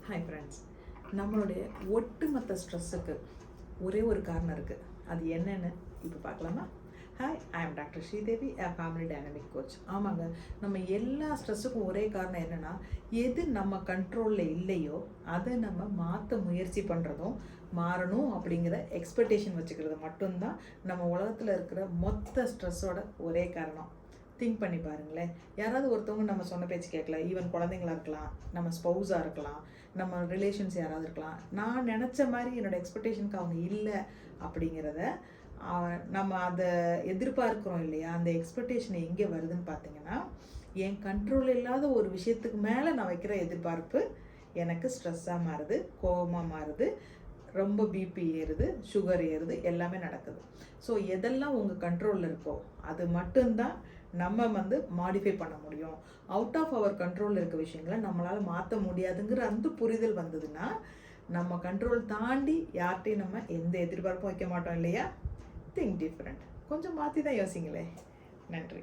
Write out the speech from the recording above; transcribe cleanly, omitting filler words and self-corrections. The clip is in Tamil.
ஹாய் ஃப்ரெண்ட்ஸ், நம்மளுடைய ஒட்டுமொத்த ஸ்ட்ரெஸ்ஸுக்கு ஒரே ஒரு காரணம் இருக்குது. அது என்னென்னு இப்போ பார்க்கலாமா? Hi, I am doctor Sridevi, family dynamic coach. ஆமாங்க, நம்ம எல்லா ஸ்ட்ரெஸ்ஸுக்கும் ஒரே காரணம் என்னென்னா, எது நம்ம கண்ட்ரோலில் இல்லையோ அதை நம்ம மாற்ற முயற்சி பண்ணுறதும் மாறணும் அப்படிங்கிற எக்ஸ்பெக்டேஷன் வச்சுக்கிறது மட்டும்தான் நம்ம உலகத்தில் இருக்கிற மொத்த ஸ்ட்ரெஸ்ஸோட ஒரே காரணம். திங்க் பண்ணி பாருங்களேன். யாராவது ஒருத்தவங்க நம்ம சொன்ன பேச்சு கேட்கல, ஈவன் குழந்தைங்களா இருக்கலாம், நம்ம ஸ்பௌஸாக இருக்கலாம், நம்ம ரிலேஷன்ஸ் யாராவது இருக்கலாம். நான் நினச்ச மாதிரி என்னோடய எக்ஸ்பெக்டேஷனுக்கு அவங்க இல்லை அப்படிங்கிறத நம்ம அதை எதிர்பார்க்குறோம் இல்லையா? அந்த எக்ஸ்பெக்டேஷன் எங்கே வருதுன்னு பார்த்தீங்கன்னா, என் கண்ட்ரோல் இல்லாத ஒரு விஷயத்துக்கு மேலே நான் வைக்கிற எதிர்பார்ப்பு எனக்கு ஸ்ட்ரெஸ்ஸாக மாறுது, கோபமாக மாறுது, ரொம்ப பிபி ஏறுது, சுகர் ஏறுது, எல்லாமே நடக்குது. ஸோ எதெல்லாம் உங்கள் கண்ட்ரோலில் இருக்கோ அது மட்டும்தான் நம்ம மாடிஃபை பண்ண முடியும். அவுட் ஆஃப் அவர் கண்ட்ரோலில் இருக்க விஷயங்களை நம்மளால் மாற்ற முடியாதுங்கிற அந்த புரிதல் வந்ததுன்னா நம்ம கண்ட்ரோல் தாண்டி யார்கிட்டையும் நம்ம எந்த எதிர்பார்ப்பும் வைக்க மாட்டோம் இல்லையா? Think different. கொஞ்சம் மாற்றி தான் யோசிங்களேன். நன்றி.